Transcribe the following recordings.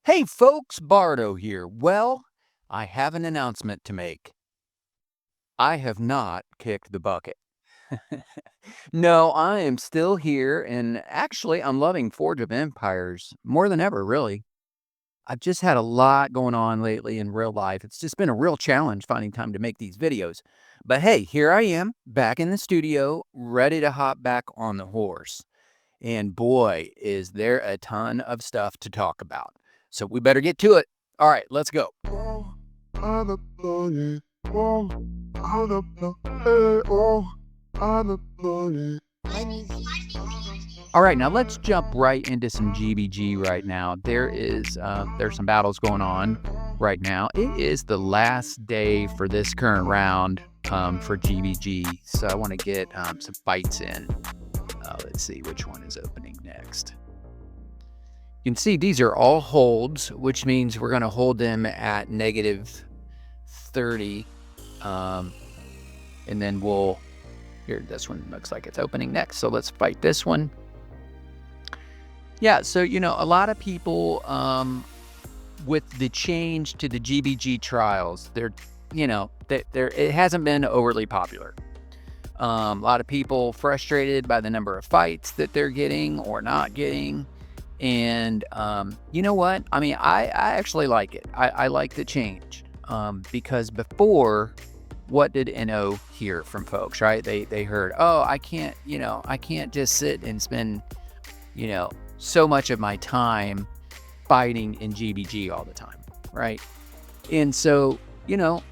Hey folks, Bardo here. Well, I have an announcement to make. I have not kicked the bucket. No, I am still here, and actually, I'm loving Forge of Empires more than ever, really. I've just had a lot going on lately in real life. It's just been a real challenge finding time to make these videos. But hey, here I am, back in the studio, ready to hop back on the horse. And boy, is there a ton of stuff to talk about. So we better get to it. All right, let's go. All right, now let's jump right into some GBG right now. There's some battles going on right now. It is the last day for this current round for GBG, so I want to get some fights in. Let's see which one is opening next. You can see these are all holds, which means we're going to hold them at -30. And then here, this one looks like it's opening next. So let's fight this one. Yeah, so, a lot of people, with the change to the GBG trials, it hasn't been overly popular. A lot of people frustrated by the number of fights that they're getting or not getting. And you know what? I mean, I actually like it. I like the change because before, what did NO hear from folks, right? They heard, oh, I can't just sit and spend, so much of my time fighting in GBG all the time, right? And so,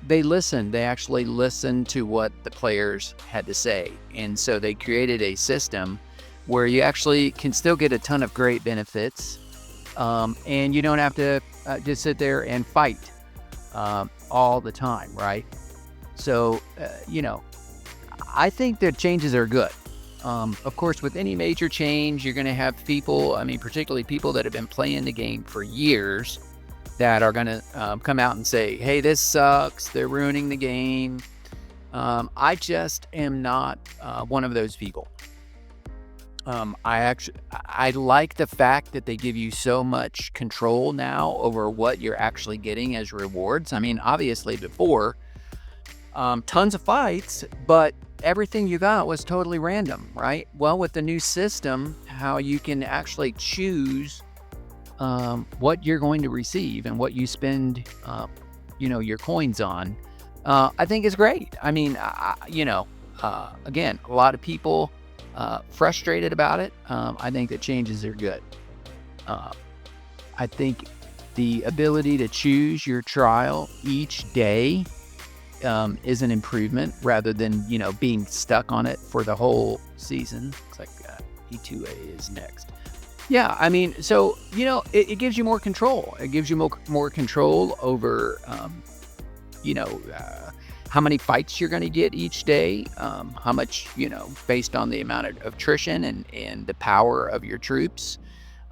they listened. They actually listened to what the players had to say. And so they created a system where you actually can still get a ton of great benefits, and you don't have to just sit there and fight all the time, right? So, I think the changes are good. Of course, with any major change, you're going to have people, particularly people that have been playing the game for years, that are going to come out and say, hey, this sucks, they're ruining the game. I just am not one of those people. I like the fact that they give you so much control now over what you're actually getting as rewards. I mean, obviously before, tons of fights, but everything you got was totally random, right? Well, with the new system, how you can actually choose what you're going to receive and what you spend, your coins on, I think is great. I mean, again, a lot of people frustrated about it. I think the changes are good. I think the ability to choose your trial each day is an improvement rather than, being stuck on it for the whole season. Looks like E2A is next. Yeah, I mean, so, it gives you more control. It gives you more control over, how many fights you're going to get each day, how much, based on the amount of attrition and the power of your troops.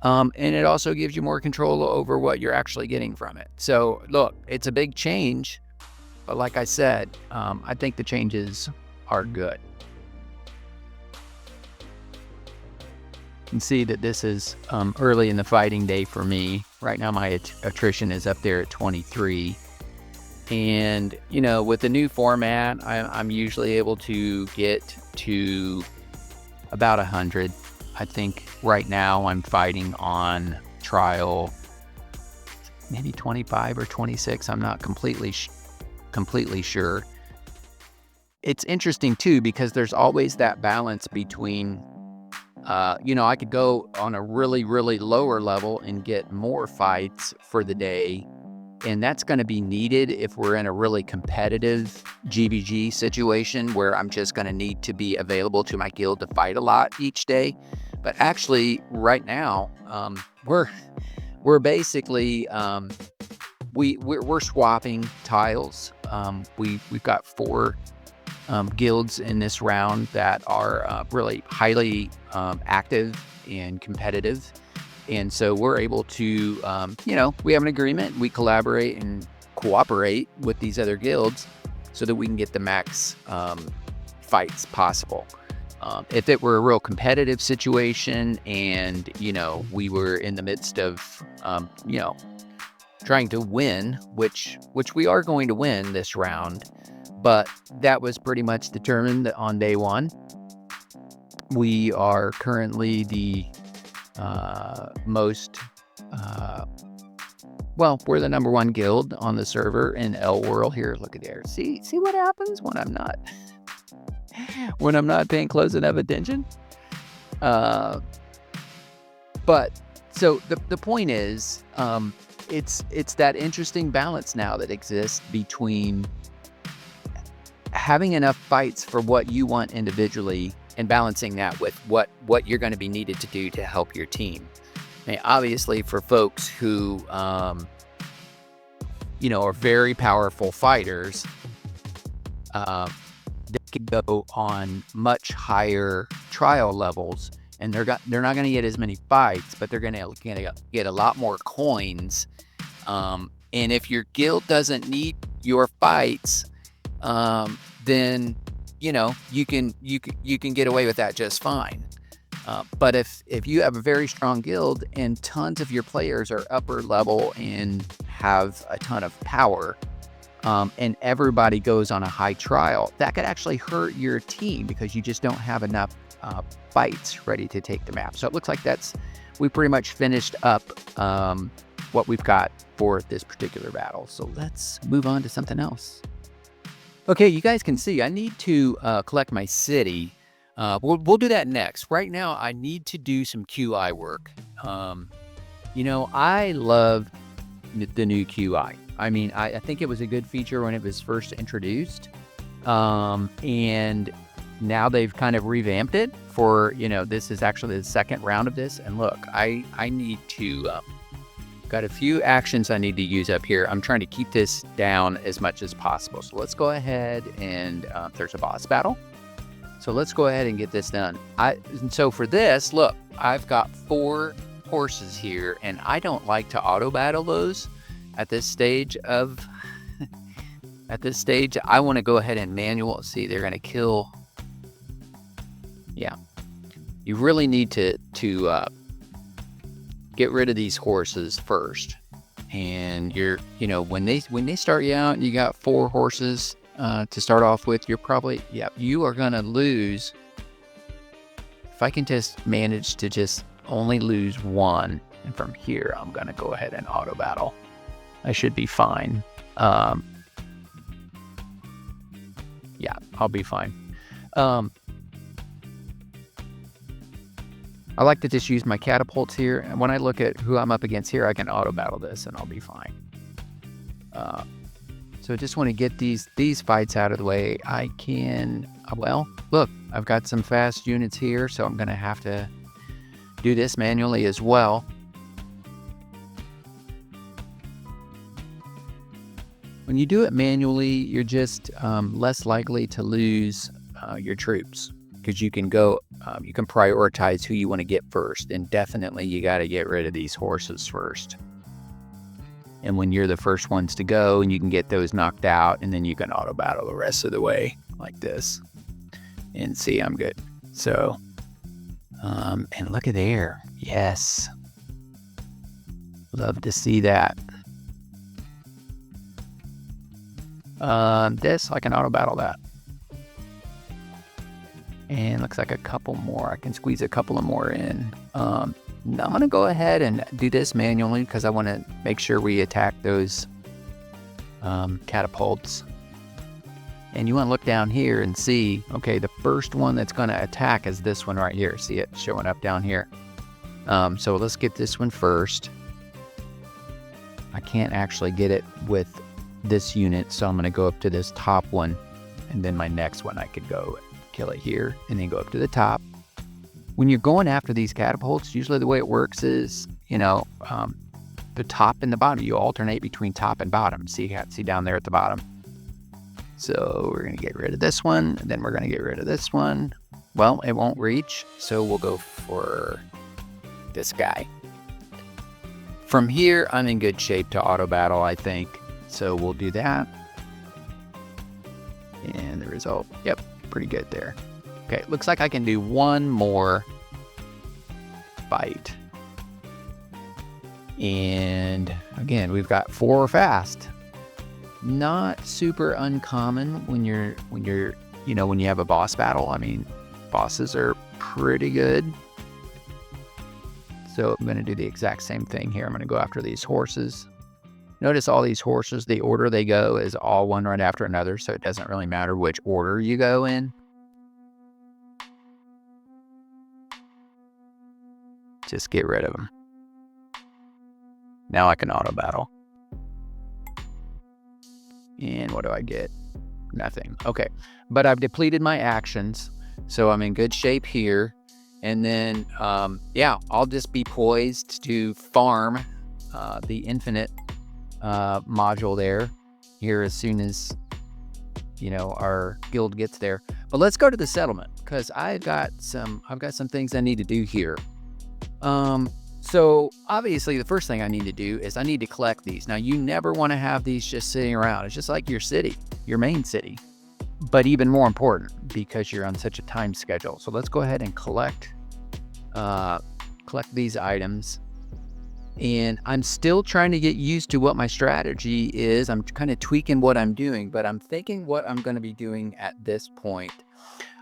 And it also gives you more control over what you're actually getting from it. So, look, it's a big change. But like I said, I think the changes are good. You can see that this is early in the fighting day for me. Right now, my attrition is up there at 23. And, with the new format, I'm usually able to get to about 100. I think right now I'm fighting on trial maybe 25 or 26. I'm not completely sure. It's interesting too, because there's always that balance between, I could go on a really, really lower level and get more fights for the day. And that's going to be needed if we're in a really competitive GBG situation where I'm just going to need to be available to my guild to fight a lot each day. But actually, right now, we're basically we're swapping tiles. We've got 4 guilds in this round that are really highly active and competitive. And so we're able to, we have an agreement, we collaborate and cooperate with these other guilds so that we can get the max fights possible. If it were a real competitive situation and, we were in the midst of, trying to win, which we are going to win this round, but that was pretty much determined on day one. We are currently the we're the number one guild on the server in L World here. Look at there. See what happens when I'm not paying close enough attention. But so the point is, it's that interesting balance now that exists between having enough fights for what you want individually and balancing that with what you're going to be needed to do to help your team. I mean, obviously, for folks who, are very powerful fighters, they can go on much higher trial levels, and they're not going to get as many fights, but they're going to get a lot more coins. And if your guild doesn't need your fights, then you can get away with that just fine. But if you have a very strong guild and tons of your players are upper level and have a ton of power, and everybody goes on a high trial, that could actually hurt your team because you just don't have enough fights ready to take the map. So it looks like we pretty much finished up what we've got for this particular battle. So let's move on to something else. Okay, you guys can see I need to collect my city. We'll do that next. Right now, I need to do some QI work. I love the new QI. I mean, I think it was a good feature when it was first introduced. And now they've kind of revamped it for, this is actually the second round of this. And look, I need to, got a few actions I need to use up here. I'm trying to keep this down as much as possible. So let's go ahead and there's a boss battle. So let's go ahead and get this done. So for this, look, I've got 4 horses here, and I don't like to auto battle those at this stage of. At this stage, I want to go ahead and manual. See, they're going to kill. Yeah, you really need to get rid of these horses first. And when they start you out, and you got 4 horses. To start off with, you are going to lose. If I can just manage to just only lose 1, and from here, I'm going to go ahead and auto battle. I should be fine. Yeah, I'll be fine. I like to just use my catapults here, and when I look at who I'm up against here, I can auto battle this, and I'll be fine. So I just want to get these fights out of the way. I can, look, I've got some fast units here, so I'm going to have to do this manually as well. When you do it manually, you're just less likely to lose your troops because you can prioritize who you want to get first, and definitely you got to get rid of these horses first. And when you're the first ones to go, and you can get those knocked out, and then you can auto battle the rest of the way like this. And see, I'm good. So, and look at there. Yes. Love to see that. This, I can auto battle that. And looks like a couple more. I can squeeze a couple of more in. I'm going to go ahead and do this manually because I want to make sure we attack those catapults. And you want to look down here and see, okay, the first one that's going to attack is this one right here. See it showing up down here. So let's get this one first. I can't actually get it with this unit, so I'm going to go up to this top one. And then my next one, I could go kill it here and then go up to the top. When you're going after these catapults, usually the way it works is, the top and the bottom. You alternate between top and bottom. See down there at the bottom. So we're going to get rid of this one, and then we're going to get rid of this one. Well, it won't reach, so we'll go for this guy. From here, I'm in good shape to auto battle, I think. So we'll do that. And the result, yep, pretty good there. Okay, looks like I can do one more fight. And again, we've got 4 fast. Not super uncommon when you have a boss battle. I mean, bosses are pretty good. So I'm going to do the exact same thing here. I'm going to go after these horses. Notice all these horses, the order they go is all one right after another, so it doesn't really matter which order you go in. Just get rid of them. Now I can auto battle. And what do I get? Nothing. Okay, but I've depleted my actions, so I'm in good shape here. And then, yeah, I'll just be poised to farm the infinite module there here as soon as our guild gets there. But let's go to the settlement, because I've got some things I need to do here. So obviously the first thing I need to do is I need to collect these. Now, you never want to have these just sitting around. It's just like your city, your main city, but even more important because you're on such a time schedule. So let's go ahead and collect these items. And I'm still trying to get used to what my strategy is. I'm kind of tweaking what I'm doing, but I'm thinking what I'm going to be doing at this point.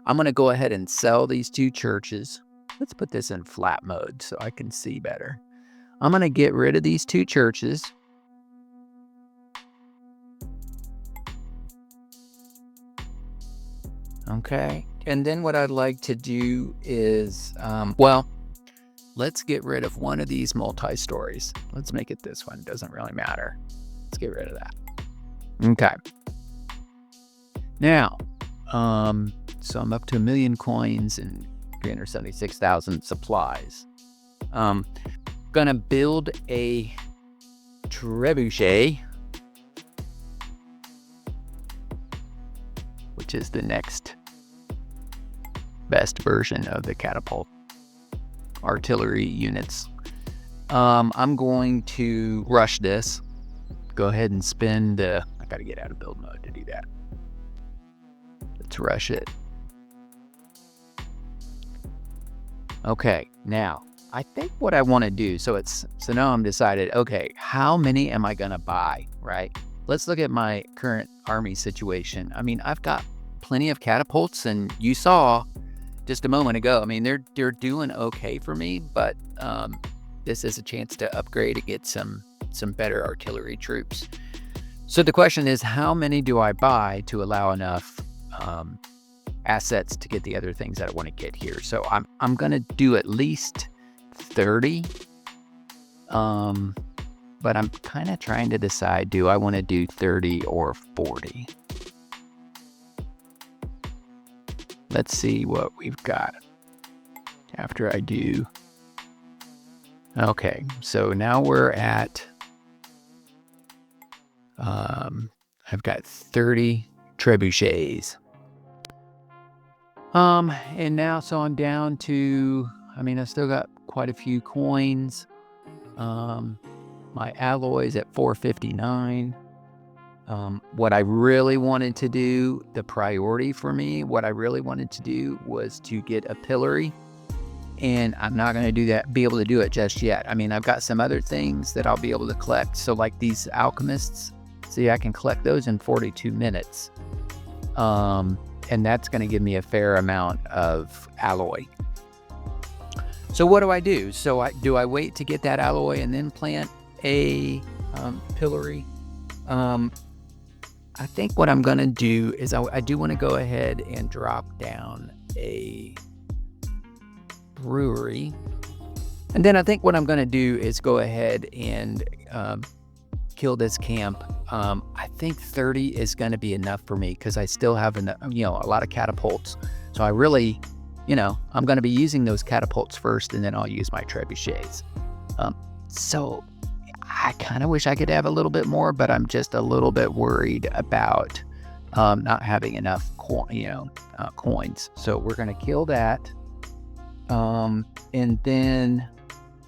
I'm going to go ahead and sell these 2 churches. Let's put this in flat mode so I can see better. I'm going to get rid of these 2 churches. Okay. And then what I'd like to do is, let's get rid of one of these multi-stories. Let's make it this one. Doesn't really matter. Let's get rid of that. Okay. Now, so I'm up to 1 million coins and 376,000 supplies. Gonna build a trebuchet, which is the next best version of the catapult artillery units. I'm going to rush this. Go ahead and spend I gotta get out of build mode to do that. Let's rush it. Okay, now I think what I want to do, so now I'm decided, okay, how many am I gonna buy, right? Let's look at my current army situation. I mean, I've got plenty of catapults, and you saw just a moment ago, I mean, they're doing okay for me, but this is a chance to upgrade and get some better artillery troops. So the question is, how many do I buy to allow enough assets to get the other things that I want to get here? So I'm gonna do at least 30, but I'm kind of trying to decide, do I want to do 30 or 40? Let's see what we've got after I do. Okay, so now we're at I've got 30 trebuchets. And now, so I'm down to, I mean, I still got quite a few coins. My alloy's at 459. What I really wanted to do, the priority for me, what I really wanted to do was to get a pillory. And I'm not going to be able to do it just yet. I mean, I've got some other things that I'll be able to collect. So like these alchemists, see, I can collect those in 42 minutes. And that's going to give me a fair amount of alloy. So what do I do? So do I wait to get that alloy and then plant a pillory? I think what I'm going to do is I do want to go ahead and drop down a brewery. And then I think what I'm going to do is go ahead and kill this camp. I think 30 is going to be enough for me because I still have a lot of catapults. So I really, I'm going to be using those catapults first, and then I'll use my trebuchets. So I kind of wish I could have a little bit more, but I'm just a little bit worried about not having enough coins. So we're going to kill that. And then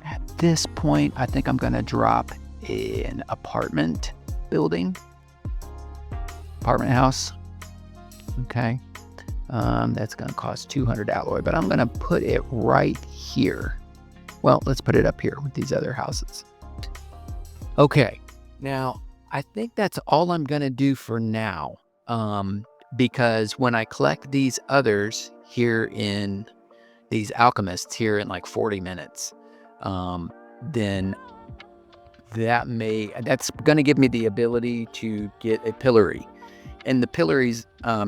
at this point, I think I'm going to drop an apartment house. Okay. That's going to cost 200 alloy, but I'm going to put it right here. Well, let's put it up here with these other houses. Okay, now I think that's all I'm gonna do for now. Because when I collect these others here in these alchemists here in like 40 minutes, then that's gonna give me the ability to get a pillory. And the pillories,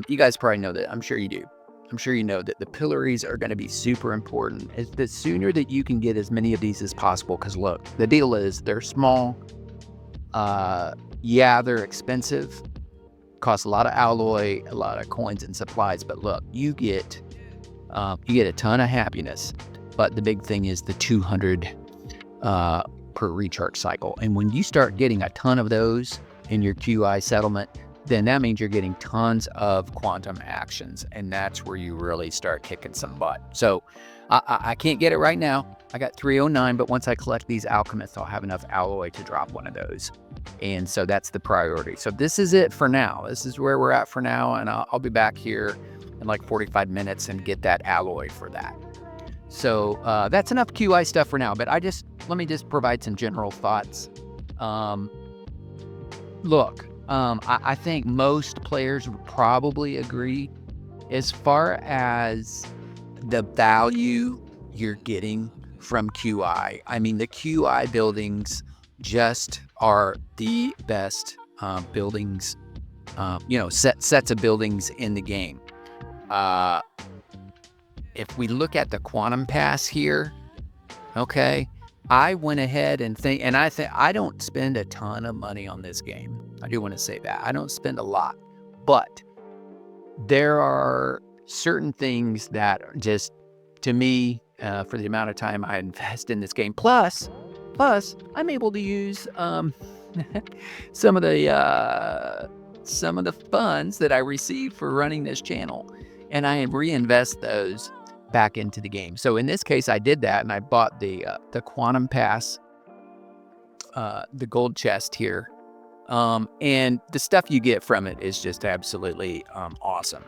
you guys probably know that. I'm sure you do. I'm sure you know that the pillories are going to be super important. It's the sooner that you can get as many of these as possible. Because look, the deal is they're small. Yeah, they're expensive. Cost a lot of alloy, a lot of coins and supplies. But look, you get a ton of happiness. But the big thing is the 200 per recharge cycle. And when you start getting a ton of those in your QI settlement, then that means you're getting tons of quantum actions, and that's where you really start kicking some butt. So I can't get it right now. I got 309, but once I collect these alchemists, I'll have enough alloy to drop one of those. And so that's the priority. So this is it for now. This is where we're at for now, and I'll be back here in like 45 minutes and get that alloy for that. So that's enough QI stuff for now, but let me just provide some general thoughts. Look, I think most players would probably agree as far as the value you're getting from QI. I mean, the QI buildings just are the best buildings, sets of buildings in the game. If we look at the Quantum Pass here, okay, I went ahead and I don't spend a ton of money on this game. I do want to say that. I don't spend a lot, but there are certain things that are just, to me, for the amount of time I invest in this game, plus I'm able to use some of the funds that I receive for running this channel, and I reinvest those back into the game. So in this case, I did that, and I bought the Quantum Pass, the gold chest here, and the stuff you get from it is just absolutely awesome.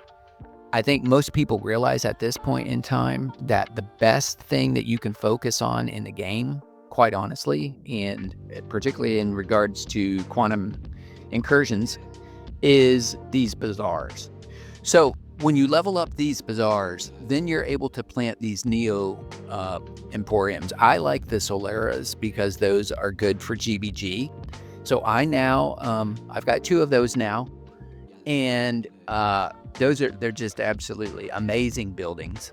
I think most people realize at this point in time that the best thing that you can focus on in the game, quite honestly, and particularly in regards to Quantum Incursions, is these bazaars. So when you level up these bazaars, then you're able to plant these Neo Emporiums. I like the Solaras because those are good for GBG. So I've got 2 of those now, and they're just absolutely amazing buildings.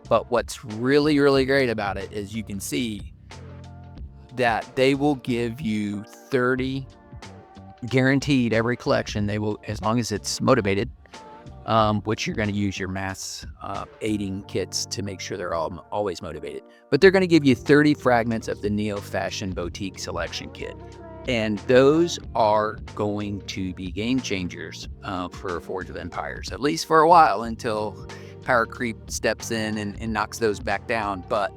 But what's really, really great about it is you can see that they will give you 30 guaranteed every collection. They will, as long as it's motivated, which you're going to use your mass aiding kits to make sure they're always motivated. But they're going to give you 30 fragments of the Neo Fashion Boutique Selection Kit. And those are going to be game changers for Forge of Empires, at least for a while, until power creep steps in and knocks those back down. But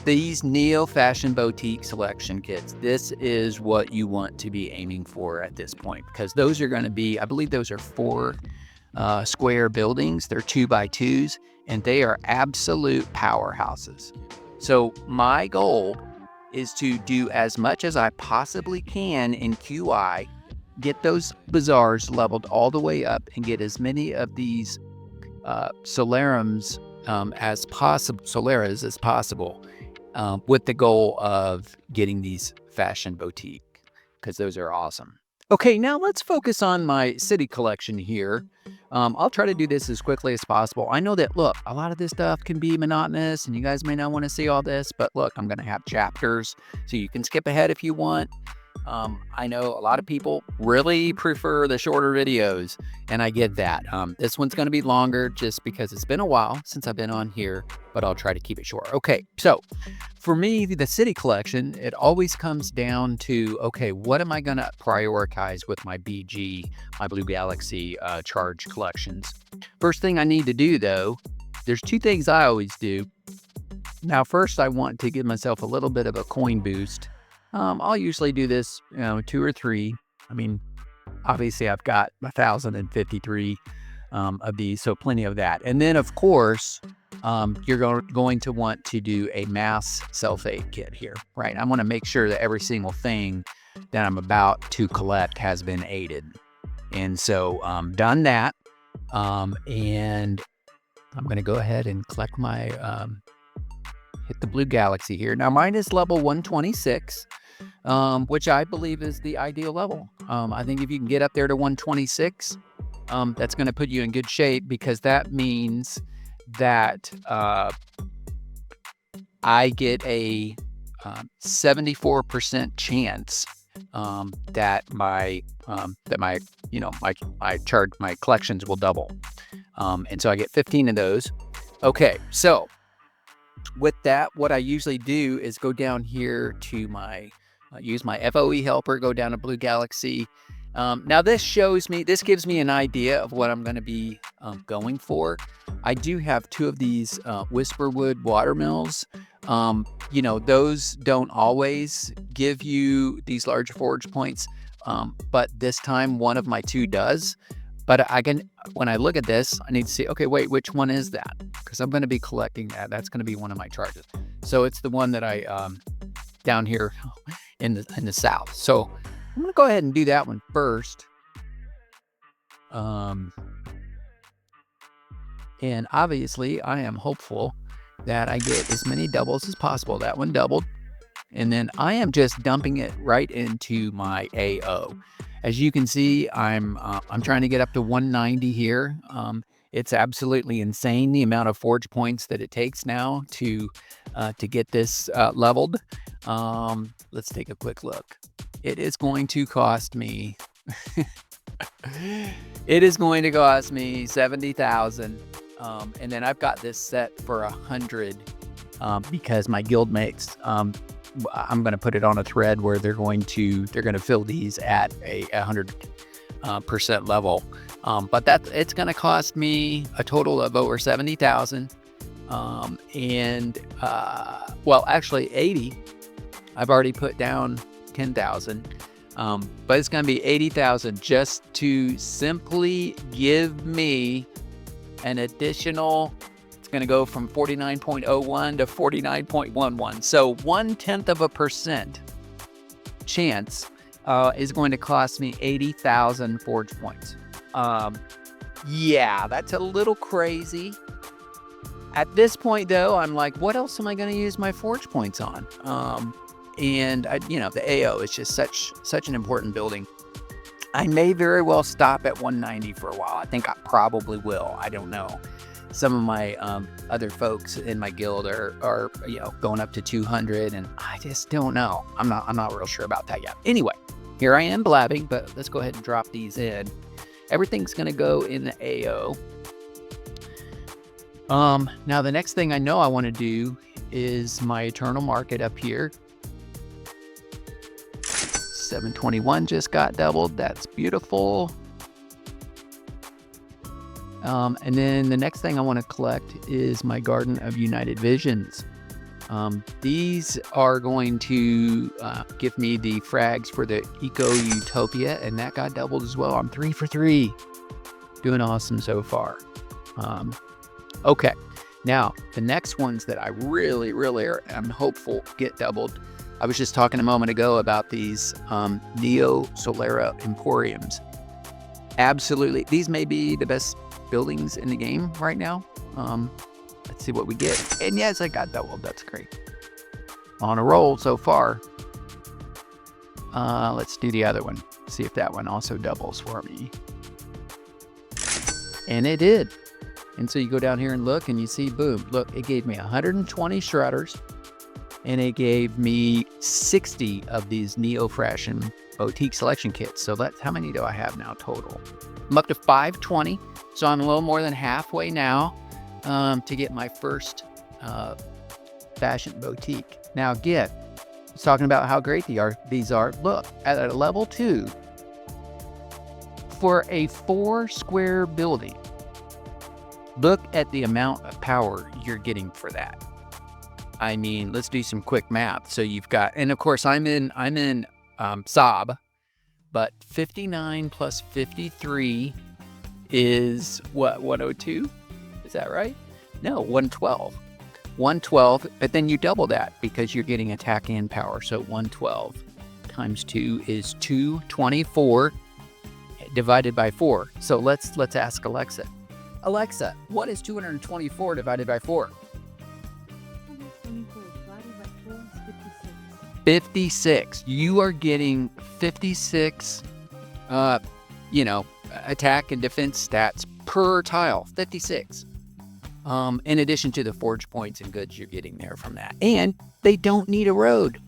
these Neo Fashion Boutique Selection Kits, this is what you want to be aiming for at this point, because those are going to be, I believe those are 4 square buildings. They're 2x2s, and they are absolute powerhouses. So my goal is to do as much as I possibly can in QI, get those bazaars leveled all the way up, and get as many of these Solaras as possible, with the goal of getting these Fashion Boutique, because those are awesome. Okay, now let's focus on my city collection here. I'll try to do this as quickly as possible. I know that, look, a lot of this stuff can be monotonous, and you guys may not want to see all this, but look, I'm going to have chapters, so you can skip ahead if you want. I know a lot of people really prefer the shorter videos, and I get that. This one's going to be longer just because it's been a while since I've been on here, but I'll try to keep it short. Okay, so for me, the city collection, it always comes down to, okay, what am I going to prioritize with my BG, my Blue Galaxy charge collections? First thing I need to do, though, there's 2 things I always do. Now, first, I want to give myself a little bit of a coin boost. I'll usually do this, 2 or 3. I mean, obviously I've got 1,053 of these, so plenty of that. And then, of course, you're going to want to do a mass self-aid kit here, right? I want to make sure that every single thing that I'm about to collect has been aided. And so done that. And I'm going to go ahead and collect my, hit the blue galaxy here. Now mine is level 126, which I believe is the ideal level. I think if you can get up there to 126, that's going to put you in good shape, because that means that I get a 74% chance that my my collections will double, and so I get 15 of those. Okay, so with that, what I usually do is go down here to my use my FOE helper, go down to Blue Galaxy. Now this gives me an idea of what I'm going to be going for. I do have 2 of these Whisperwood watermills. Those don't always give you these large forge points, but this time one of my 2 does. But when I look at this, I need to see, okay, wait, which one is that? Because I'm going to be collecting that. That's going to be one of my charges. So it's the one that I down here in the south. So I'm going to go ahead and do that one first. And obviously, I am hopeful that I get as many doubles as possible. That one doubled. And then I am just dumping it right into my AO. As you can see, I'm trying to get up to 190 here. It's absolutely insane the amount of forge points that it takes now to get this leveled. Let's take a quick look. It is going to cost me. It is going to cost me 70,000, and then I've got this set for 100 because my guild mates. I'm going to put it on a thread where they're going to fill these at a 100% level. But it's going to cost me a total of over 70,000. Well, actually 80. I've already put down 10,000. But it's going to be 80,000 just to simply give me an additional. It's going to go from 49.01 to 49.11. So 0.1% chance is going to cost me 80,000 forge points. Yeah, that's a little crazy. At this point, though, I'm like, what else am I going to use my forge points on? And the AO is just such an important building. I may very well stop at 190 for a while. I think I probably will. I don't know. Some of my other folks in my guild are going up to 200, and I just don't know. I'm not real sure about that yet. Anyway, here I am blabbing, but let's go ahead and drop these in. Everything's gonna go in the AO. Now the next thing I know I want to do is my Eternal Market up here. 721 just got doubled. That's beautiful. And then the next thing I want to collect is my Garden of United Visions. These are going to give me the frags for the Eco Utopia, and that got doubled as well. I'm 3 for 3. Doing awesome so far. Okay, now the next ones that I really am hopeful get doubled. I was just talking a moment ago about these Neo Solera Emporiums. Absolutely, these may be the best buildings in the game right now. Let's see what we get. And yes, I got doubled. That's great. On a roll so far. Let's do the other one. See if that one also doubles for me. And it did. And so you go down here and look, and you see, boom, look, it gave me 120 shredders, and it gave me 60 of these Neo Fashion Boutique Selection Kits. So that's how many do I have now total? I'm up to 520, so I'm a little more than halfway now to get my first Fashion Boutique. Now again, I was talking about how great these are. Look, at a level 2, for a 4 square building, look at the amount of power you're getting for that. I mean, let's do some quick math. So you've got, and of course I'm in Saab, but 59 plus 53 is what, 102? Is that right? No, 112. 112, but then you double that because you're getting attack and power. So 112 times 2 is 224 divided by 4. So let's ask Alexa. Alexa, what is 224 divided by 4? 224 divided by 4 is 56. 56. You are getting 56, attack and defense stats per tile. 56. In addition to the forge points and goods you're getting there from that. And they don't need a road.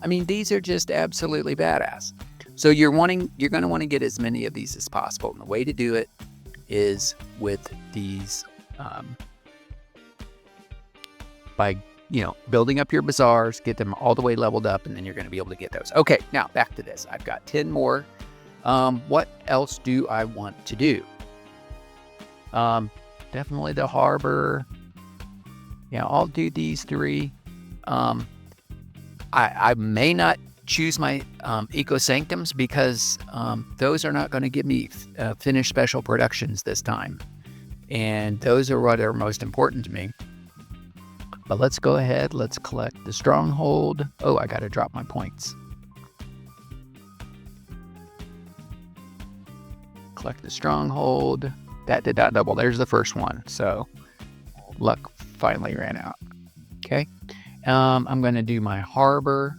I mean, these are just absolutely badass. So you're going to want to get as many of these as possible. And the way to do it is with these, by, building up your bazaars, get them all the way leveled up, and then you're going to be able to get those. Okay, now back to this. I've got 10 more. What else do I want to do? Definitely the harbor. Yeah, I'll do these 3. I may not choose my Eco Sanctums because those are not going to give me finished special productions this time. And those are what are most important to me. But let's go ahead. Let's collect the stronghold. Oh, I got to drop my points. Collect the stronghold. That did not double. There's the first one. So luck finally ran out. Okay. I'm going to do my harbor.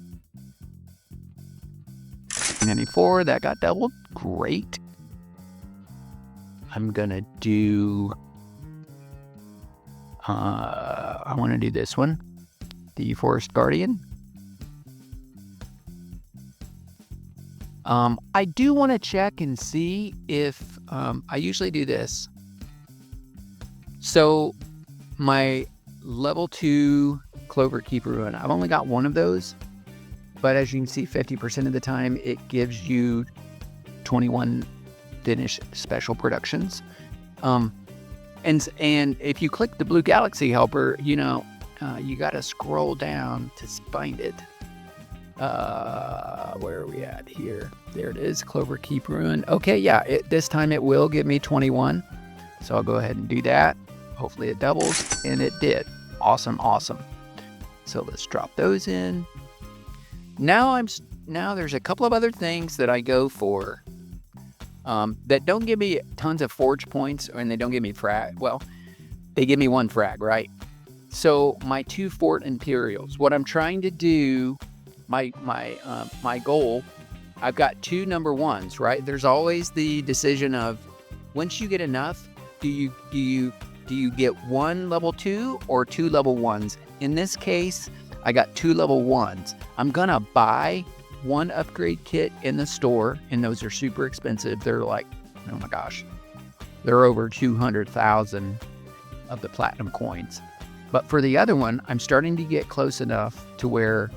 94. That got doubled. Great. I'm going to do... I want to do this one. The Forest Guardian. I do want to check and see if... I usually do this. So my level 2 Clover Keeper Ruin, I've only got one of those. But as you can see, 50% of the time it gives you 21 finished special productions. And if you click the blue galaxy helper, you got to scroll down to find it. Where are we at here? There it is, Clover Keep Ruin. Okay, yeah, this time it will give me 21. So I'll go ahead and do that. Hopefully it doubles, and it did. Awesome, awesome. So let's drop those in. Now there's a couple of other things that I go for that don't give me tons of forge points, and they don't give me frag. Well, they give me 1 frag, right? So my 2 Fort Imperials. What I'm trying to do, my goal, I've got 2 number 1s, right? There's always the decision of once you get enough, do you get 1 level 2 or 2 level 1s? In this case, I got 2 level 1s. I'm gonna buy 1 upgrade kit in the store, and those are super expensive. They're like, oh my gosh, they're over 200,000 of the platinum coins. But for the other one, I'm starting to get close enough to where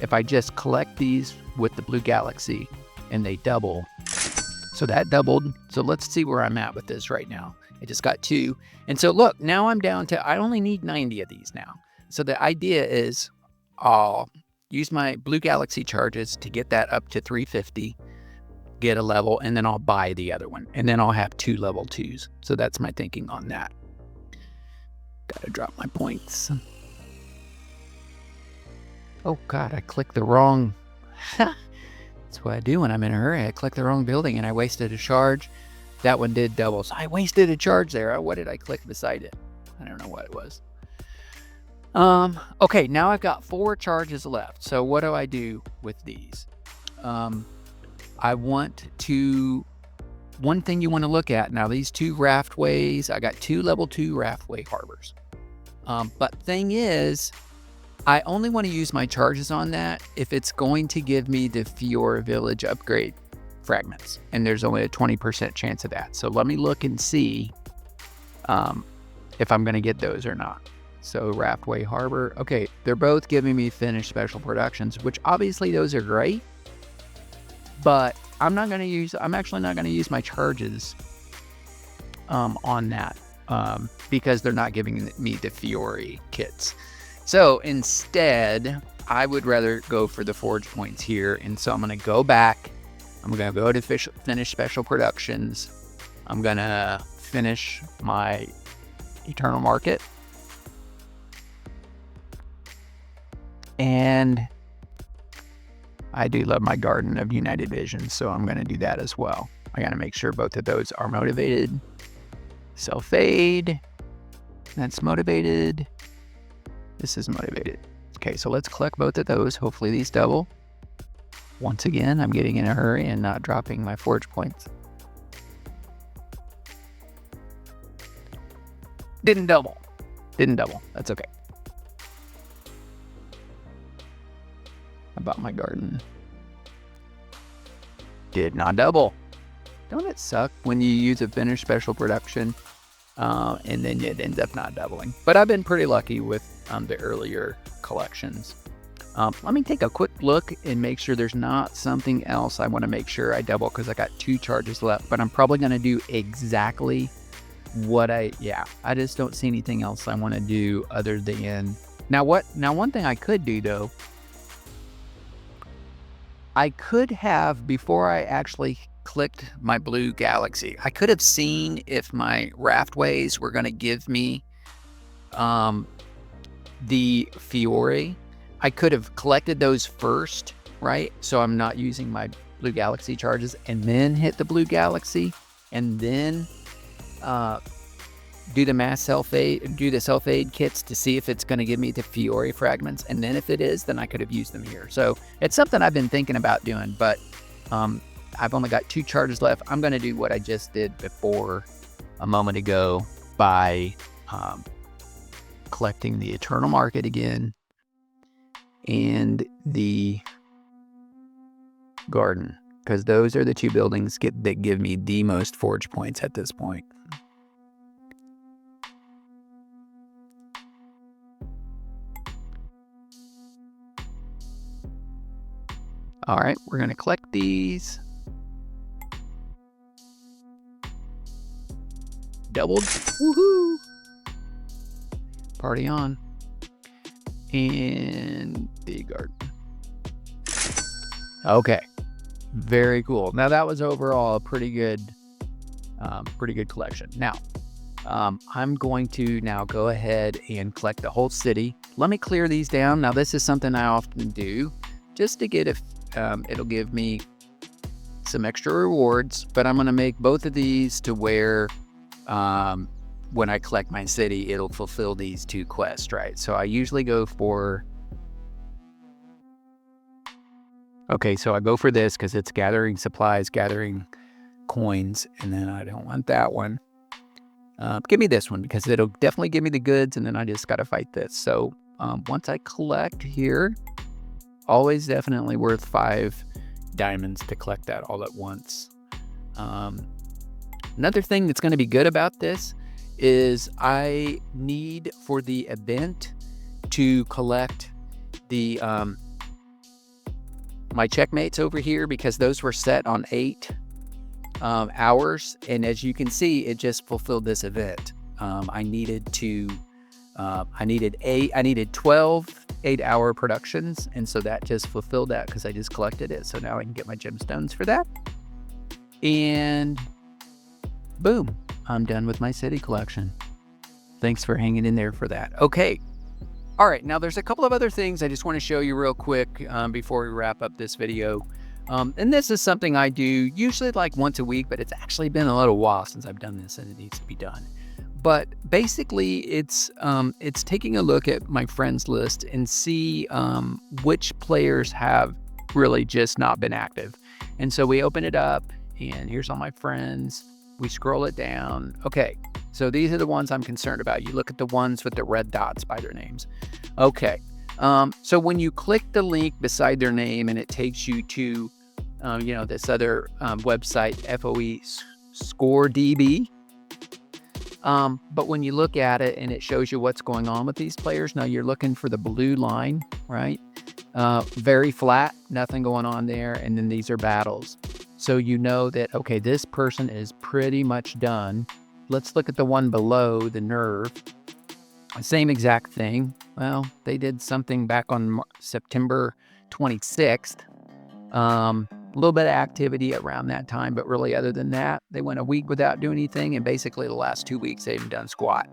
if I just collect these with the blue galaxy and they double. So that doubled. So let's see where I'm at with this right now. I just got 2. And so look, now I'm down to, I only need 90 of these now. So the idea is I'll use my blue galaxy charges to get that up to 350, get a level, and then I'll buy the other one. And then I'll have 2 level 2s. So that's my thinking on that. Gotta drop my points. Oh God, I clicked the wrong. That's what I do when I'm in a hurry. I click the wrong building and I wasted a charge. That one did double. So I wasted a charge there. What did I click beside it? I don't know what it was. Okay, now I've got 4 charges left. So what do I do with these? I want to, one thing you want to look at now, these 2 raftways, I got 2 level 2 raftway harbors. But thing is, I only want to use my charges on that if it's going to give me the Fiora Village upgrade fragments. And there's only a 20% chance of that. So let me look and see if I'm going to get those or not. So Raftway Harbor, okay, they're both giving me finished special productions, which obviously those are great, but I'm actually not going to use my charges on that because they're not giving me the Fiore kits. So instead, I would rather go for the forge points here. And so I'm going to go back. I'm going to go to finish special productions. I'm going to finish my Eternal Market. And I do love my Garden of United Visions, so I'm going to do that as well. I got to make sure both of those are motivated. Self-aid. That's motivated. This is motivated. Okay, so let's collect both of those. Hopefully these double. Once again, I'm getting in a hurry and not dropping my forge points. Didn't double. Didn't double. That's okay. About my garden. Did not double. Don't it suck when you use a finished special production and then it ends up not doubling? But I've been pretty lucky with the earlier collections. Let me take a quick look and make sure there's not something else I want to make sure I double, because I got 2 charges left, but I'm probably going to do exactly what I just don't see anything else I want to do other than now one thing I could do though, I could have, before I actually clicked my blue galaxy, I could have seen if my raftways were going to give me the Fiore. I could have collected those first, right? So I'm not using my blue galaxy charges, and then hit the blue galaxy, and then do the self-aid kits to see if it's going to give me the Fiore fragments, and then if it is, then I could have used them here. So it's something I've been thinking about doing, but I've only got 2 charges left. I'm going to do what I just did before a moment ago by collecting the Eternal Market again and the Garden, because those are the 2 buildings that give me the most forge points at this point. All right, we're going to collect these. Doubled. Woohoo! Party on. And the Garden. Okay. Very cool. Now that was overall a pretty good collection. Now, I'm going to now go ahead and collect the whole city. Let me clear these down. Now this is something I often do just to get it'll give me some extra rewards, but I'm going to make both of these to where when I collect my city, it'll fulfill these 2 quests, right? So I usually go for, okay, so I go for this because it's gathering supplies, gathering coins, and then I don't want that one. Give me this one because it'll definitely give me the goods, and then I just got to fight this. So once I collect here, always definitely worth 5 diamonds to collect that all at once. Another thing that's going to be good about this is I need for the event to collect the my checkmates over here, because those were set on 8 hours, and as you can see, it just fulfilled this event. I needed 12 8-hour productions, and so that just fulfilled that because I just collected it. So now I can get my gemstones for that, and boom, I'm done with my city collection. Thanks for hanging in there for that. Okay. All right. Now there's a couple of other things I just want to show you real quick before we wrap up this video. And this is something I do usually like once a week, but it's actually been a little while since I've done this and it needs to be done. But basically it's taking a look at my friends list and see which players have really just not been active. And so we open it up and here's all my friends. We scroll it down. Okay, so these are the ones I'm concerned about. You look at the ones with the red dots by their names. Okay, so when you click the link beside their name and it takes you to, this other website, FOE Score DB. But when you look at it and it shows you what's going on with these players, now you're looking for the blue line, right? Very flat, nothing going on there. And then these are battles. So you know that, okay, this person is pretty much done. Let's look at the one below, the nerve. Same exact thing. Well, they did something back on September 26th. A little bit of activity around that time, but really other than that, they went a week without doing anything. And basically the last 2 weeks, they haven't done squat.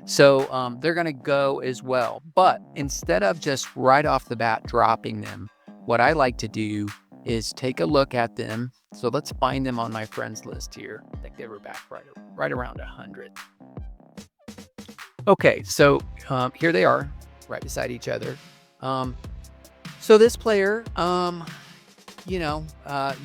So they're going to go as well. But instead of just right off the bat dropping them, what I like to do is take a look at them. So let's find them on my friends list here. I think they were back right around 100. Okay, so here they are, right beside each other. So this player,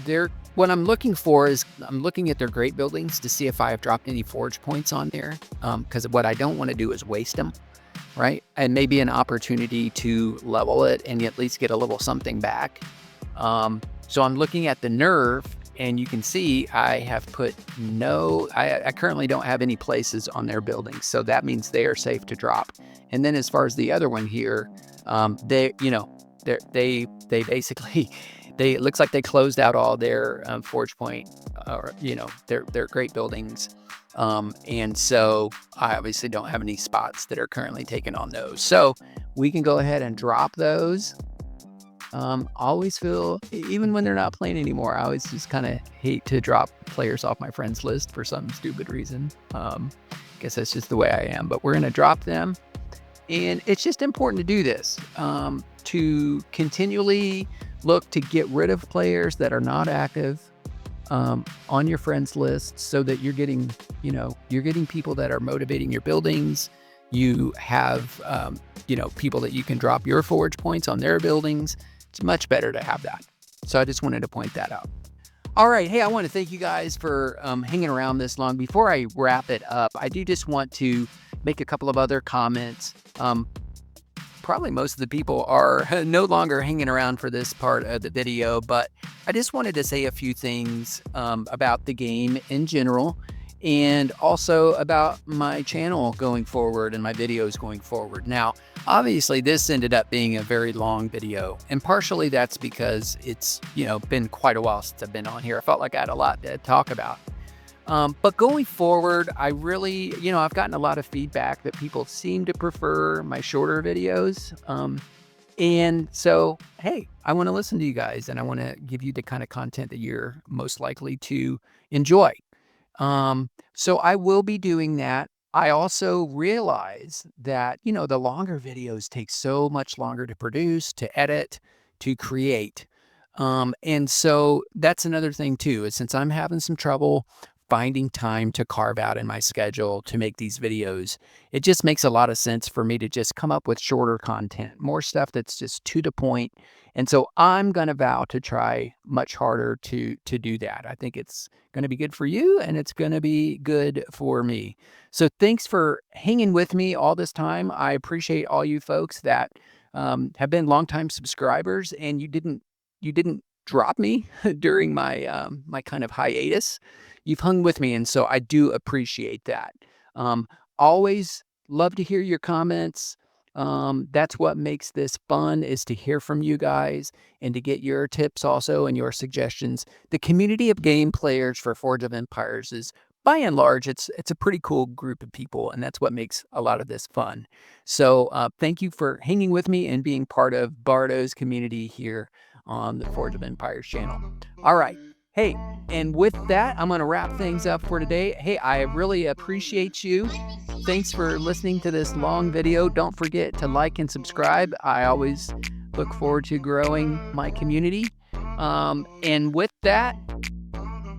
they're what I'm looking for is I'm looking at their great buildings to see if I have dropped any forge points on there. Because what I don't want to do is waste them, right? And maybe an opportunity to level it and at least get a little something back. So I'm looking at the nerve, and you can see I have put I currently don't have any places on their buildings. So that means they are safe to drop. And then as far as the other one here, they basically, it looks like they closed out all their forge point, or, their great buildings. And so I obviously don't have any spots that are currently taken on those. So we can go ahead and drop those. Always feel, even when they're not playing anymore, I always just kind of hate to drop players off my friends list for some stupid reason. Guess that's just the way I am, but we're going to drop them. And it's just important to do this, to continually look to get rid of players that are not active on your friends list, so that you're getting people that are motivating your buildings. You have, people that you can drop your forge points on their buildings. It's much better to have that. So I just wanted to point that out. All right. Hey, I want to thank you guys for hanging around this long. Before I wrap it up, I do just want to make a couple of other comments. Probably most of the people are no longer hanging around for this part of the video, but I just wanted to say a few things about the game in general, and also about my channel going forward and my videos going forward. Now, obviously this ended up being a very long video, and partially that's because it's, been quite a while since I've been on here. I felt like I had a lot to talk about. But going forward, I really, I've gotten a lot of feedback that people seem to prefer my shorter videos. And so, hey, I want to listen to you guys, and I want to give you the kind of content that you're most likely to enjoy. So I will be doing that. I also realize that, the longer videos take so much longer to produce, to edit, to create. And so that's another thing too, is since I'm having some trouble finding time to carve out in my schedule to make these videos, it just makes a lot of sense for me to just come up with shorter content, more stuff that's just to the point. And so I'm going to vow to try much harder to do that. I think it's going to be good for you, and it's going to be good for me. So thanks for hanging with me all this time. I appreciate all you folks that have been longtime subscribers, and you didn't drop me during my my kind of hiatus. You've hung with me, and so I do appreciate that. Always love to hear your comments. That's what makes this fun, is to hear from you guys and to get your tips also and your suggestions. The community of game players for Forge of Empires is, by and large, it's a pretty cool group of people, and that's what makes a lot of this fun. So thank you for hanging with me and being part of Bardo's community here on the Forge of Empires channel. All right. Hey, and with that, I'm going to wrap things up for today. Hey, I really appreciate you. Thanks for listening to this long video. Don't forget to like and subscribe. I always look forward to growing my community. And with that,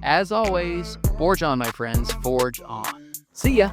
as always, forge on, my friends. Forge on. See ya.